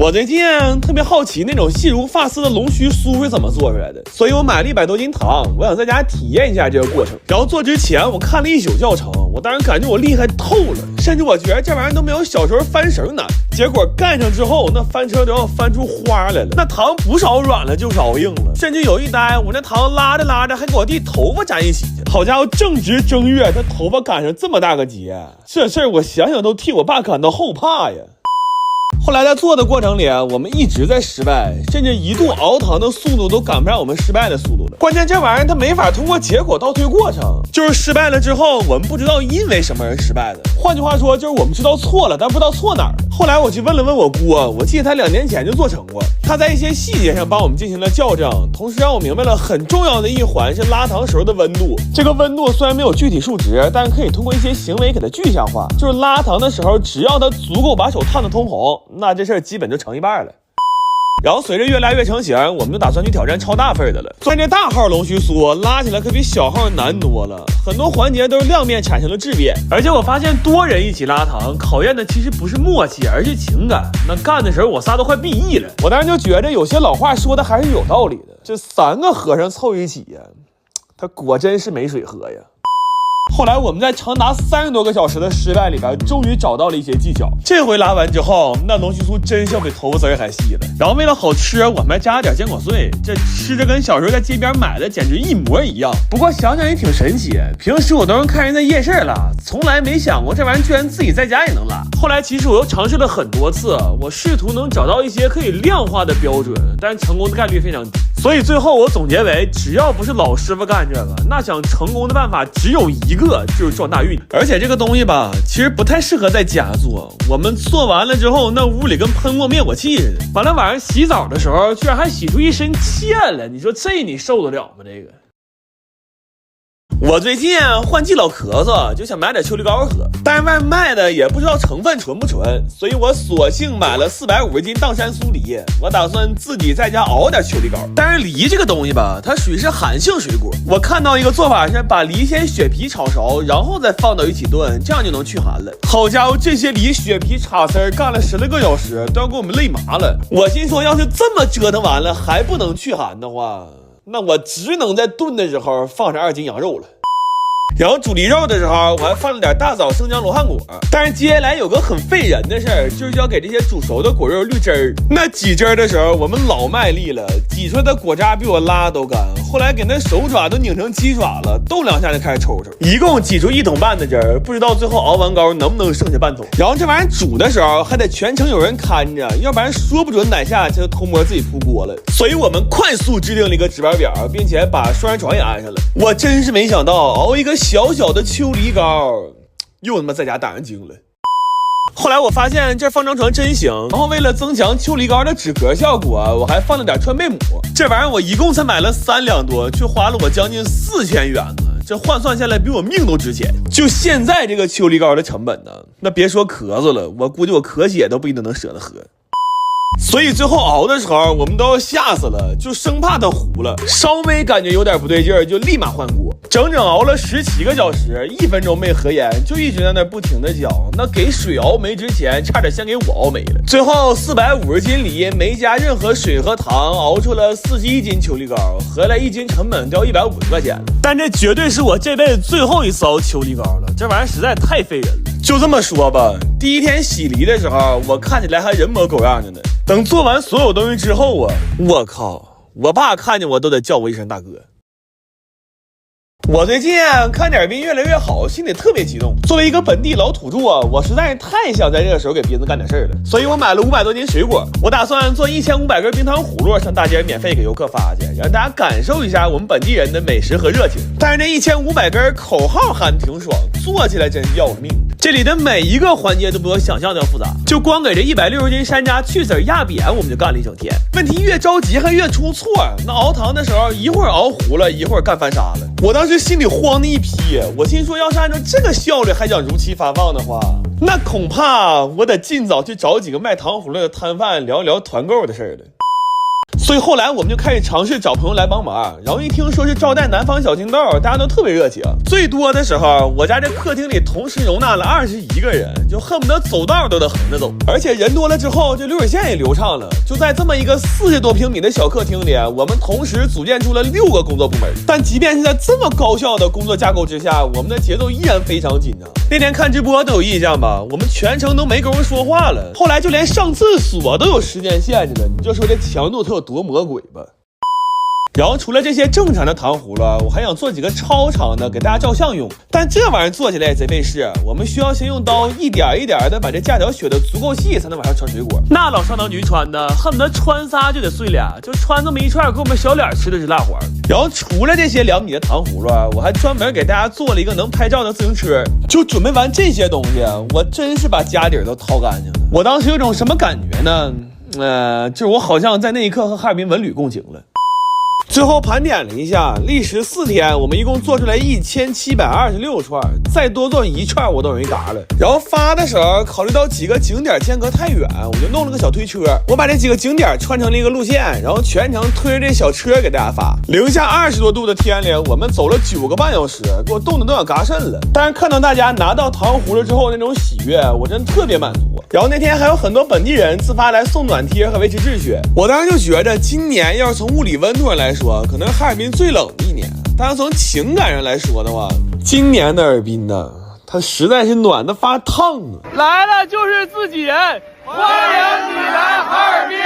我最近特别好奇那种细如发丝的龙须酥是怎么做出来的，所以我买了100多斤糖，我想在家体验一下这个过程。然后做之前我看了1宿教程，我当时感觉我厉害透了，甚至我觉得这玩意儿都没有小时候翻绳难。结果干上之后，那翻车都要翻出花来了，那糖不少软了就少硬了，甚至有一单我那糖拉着拉着还给我弟头发粘一起去。好家伙，正值正月，他头发赶上这么大个节，这事儿我想想都替我爸感到后怕呀。后来在做的过程里，我们一直在失败，甚至一度熬糖的速度都赶不上我们失败的速度了。关键这玩意儿它没法通过结果倒推过程，就是失败了之后，我们不知道因为什么而失败的。换句话说，就是我们知道错了，但不知道错哪儿。后来我去问了问我姑，我记得他2年前就做成过，他在一些细节上帮我们进行了校正，同时让我明白了很重要的一环是拉糖时候的温度。这个温度虽然没有具体数值，但可以通过一些行为给它具象化，就是拉糖的时候，只要它足够把手烫得通红，那这事儿基本就成一半了。然后随着越来越成型，我们就打算去挑战超大份的了。虽然这大号龙须酥拉起来可比小号难多了，很多环节都是亮面产生了质变。而且我发现多人一起拉糖，考验的其实不是默契，而是情感。那干的时候我仨都快毕业了，我当时就觉得有些老话说的还是有道理的，这3个和尚凑一起呀，他果真是没水喝呀。后来我们在长达30多个小时的失败里边，终于找到了一些技巧。这回拉完之后，那龙须酥真是要比头发丝还细了。然后为了好吃，我们还加了点坚果碎，这吃着跟小时候在街边买的简直一模一样。不过想想也挺神奇，平时我都是看人在夜市拉，从来没想过这玩意儿居然自己在家也能拉。后来其实我又尝试了很多次，我试图能找到一些可以量化的标准，但是成功的概率非常低。所以最后我总结为，只要不是老师傅干这个，那想成功的办法只有一个，就是撞大运。而且这个东西吧，其实不太适合在家做。我们做完了之后，那屋里跟喷过灭火器似的。完了晚上洗澡的时候，居然还洗出一身欠来，你说这你受得了吗？这个。我最近换季老咳嗽，就想买点秋梨膏喝，但是外面卖的也不知道成分纯不纯，所以我索性买了450斤砀山酥梨，我打算自己在家熬点秋梨膏。但是梨这个东西吧，它属于是寒性水果，我看到一个做法是把梨先血皮炒熟，然后再放到一起炖，这样就能去寒了。好家伙，这些梨血皮插丝干了10来个小时，都要给我们累麻了。我心说，要是这么折腾完了还不能去寒的话，那我只能在炖的时候放上2斤羊肉了。然后煮梨肉的时候，我还放了点大枣、生姜、罗汉果。但是接下来有个很费人的事儿，就是要给这些煮熟的果肉滤汁儿。那挤汁儿的时候，我们老卖力了，挤出来的果渣比我拉都干。后来给那手爪都拧成鸡爪了，动2下就开始抽抽。一共挤出1桶半的汁儿，不知道最后熬完膏能不能剩下半桶。然后这玩意儿煮的时候还得全程有人看着，要不然说不准哪下就偷摸自己扑锅了。所以我们快速制定了一个值班表，并且把双人床也安上了。我真是没想到熬一个小小的秋梨膏又他妈在家打上精了。后来我发现这放张床真行，然后为了增强秋梨膏的止咳效果，我还放了点川贝母。这玩意儿我一共才买了3两多，却花了我将近4000元呢，这换算下来比我命都值钱。就现在这个秋梨膏的成本呢，那别说咳嗽了，我估计我咳血都不一定能舍得喝。所以最后熬的时候，我们都要吓死了，就生怕它糊了，稍微感觉有点不对劲儿，就立马换锅。整整熬了17个小时，1分钟没合眼，就一直在那不停的搅。那给水熬没之前，差点先给我熬没了。最后450斤梨没加任何水和糖，熬出了41斤秋梨膏，合来1斤成本掉150块钱了。但这绝对是我这辈子最后一次熬秋梨膏了，这玩意儿实在太费人了。就这么说吧，第一天洗梨的时候，我看起来还人模狗样的呢。等做完所有东西之后啊，我靠，我爸看见我都得叫我一声大哥。我最近看点兵越来越好，心里特别激动。作为一个本地老土著啊，我实在是太想在这个时候给斌子干点事儿了，所以我买了500多斤水果，我打算做1500根冰糖葫芦上大街免费给游客发去，让大家感受一下我们本地人的美食和热情。但是这1500根口号喊挺爽，做起来真是要了命。这里的每一个环节都比我想象的要复杂，就光给这160斤山楂去籽压扁，我们就干了一整天。问题越着急还越出错，那熬糖的时候一会儿熬糊了，一会儿干翻沙了。我当时心里慌的一批，我心说要是按照这个效率还想如期发放的话，那恐怕我得尽早去找几个卖糖葫芦的摊贩聊一聊团购的事儿了。所以后来我们就开始尝试找朋友来帮忙，然后一听说是招待南方小情豆，大家都特别热情。最多的时候，我家这客厅里同时容纳了21个人，就恨不得走道都得横着走。而且人多了之后，这流水线也流畅了。就在这么一个40多平米的小客厅里，我们同时组建出了6个工作部门。但即便是在这么高效的工作架构之下，我们的节奏依然非常紧张。那天看直播都有印象吧？我们全程都没工夫说话了，后来就连上厕所都有时间限制了，你就说这强度它有多魔鬼吧。然后除了这些正常的糖葫芦，我还想做几个超长的给大家照相用，但这玩意儿做起来也贼费事。我们需要先用刀一点一点的把这架条削得足够细，才能往上穿水果。那老上当局穿的恨不得穿仨就得碎俩，就穿这么一串给我们小脸吃的是辣黄。然后除了这些2米的糖葫芦，我还专门给大家做了一个能拍照的自行车。就准备完这些东西，我真是把家底都掏干净了。我当时有种什么感觉呢？就是我好像在那一刻和哈尔滨文旅共情了。最后盘点了一下，历时4天，我们一共做出来1726串，再多做1串我都容易嘎了。然后发的时候，考虑到几个景点间隔太远，我就弄了个小推车，我把这几个景点串成了一个路线，然后全程推着这小车给大家发。零下20多度的天里，我们走了9个半小时，给我冻得都想嘎肾了。但是看到大家拿到糖葫芦之后那种喜悦，我真特别满足。然后那天还有很多本地人自发来送暖贴和维持秩序，我当时就觉着今年要是从物理温度上来说，可能哈尔滨最冷的一年，但是从情感上来说的话，今年的哈尔滨呢，它实在是暖得发烫啊！来了就是自己人，欢迎你来哈尔滨。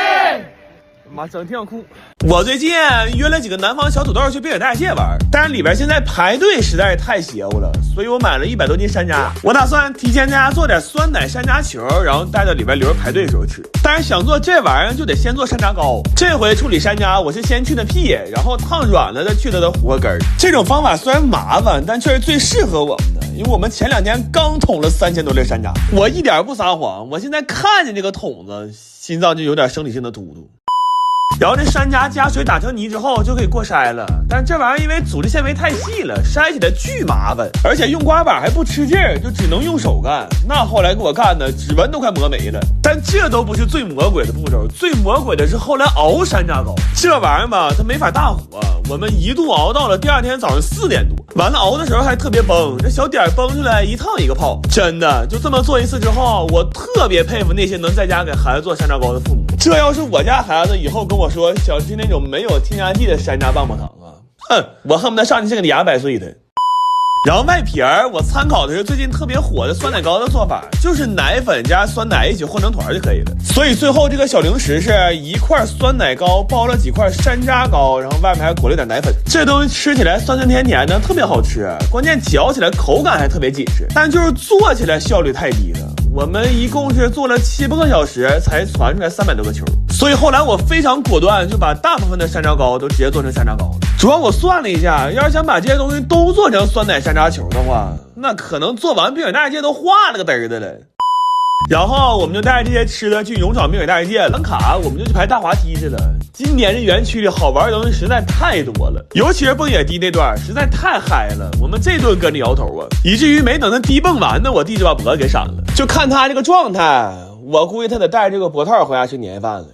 妈，整挺想哭。我最近约了几个南方小土豆去滨海大蟹玩，但是里边现在排队实在是太邪乎了，所以我买了100多斤山楂。我打算提前在家做点酸奶山楂球，然后带到里边留着排队的时候吃。但是想做这玩意儿就得先做山楂糕。这回处理山楂，我是先去的屁，然后烫软了再去它的核根。这种方法虽然麻烦，但却是最适合我们的，因为我们前2天刚捅了3000多粒山楂。我一点不撒谎，我现在看见这个桶子，心脏就有点生理性的突突。然后这山楂加水打成泥之后就可以过筛了，但这玩意儿因为组织纤维太细了，筛起来巨麻烦，而且用刮板还不吃劲儿，就只能用手干。那后来给我干的指纹都快磨没了。但这都不是最魔鬼的步骤，最魔鬼的是后来熬山楂糕。这玩意儿吧，它没法大火，我们一度熬到了第2天早上4点多。完了熬的时候还特别崩，这小点崩出来一烫一个泡。真的就这么做一次之后，我特别佩服那些能在家给孩子做山楂糕的父母。这要是我家孩子以后跟我说想吃那种没有添加剂的山楂棒棒糖啊，哼，我恨不得上去是个牙掰碎的。然后外皮儿，我参考的是最近特别火的酸奶糕的做法，就是奶粉加酸奶一起和成团就可以了。所以最后这个小零食是1块酸奶糕包了几块山楂糕，然后外面还裹了点奶粉。这东西吃起来酸酸甜甜的，特别好吃，关键嚼起来口感还特别紧实，但就是做起来效率太低了。我们一共是做了7、8个小时才传出来300多个球，所以后来我非常果断，就把大部分的山楂糕都直接做成山楂糕了。主要我算了一下，要是想把这些东西都做成酸奶山楂球的话，那可能做完滨海大街都化了个嘚儿的了。然后我们就带着这些吃的去勇闯滨海大街，冷卡我们就去排大滑梯去了。今年这园区里好玩的东西实在太多了，尤其是蹦野迪那段实在太嗨了，我们这顿跟着摇头啊，以至于没等他低蹦完呢，我弟就把脖子给闪了。就看他这个状态，我估计他得带这个脖套回家吃年夜饭了。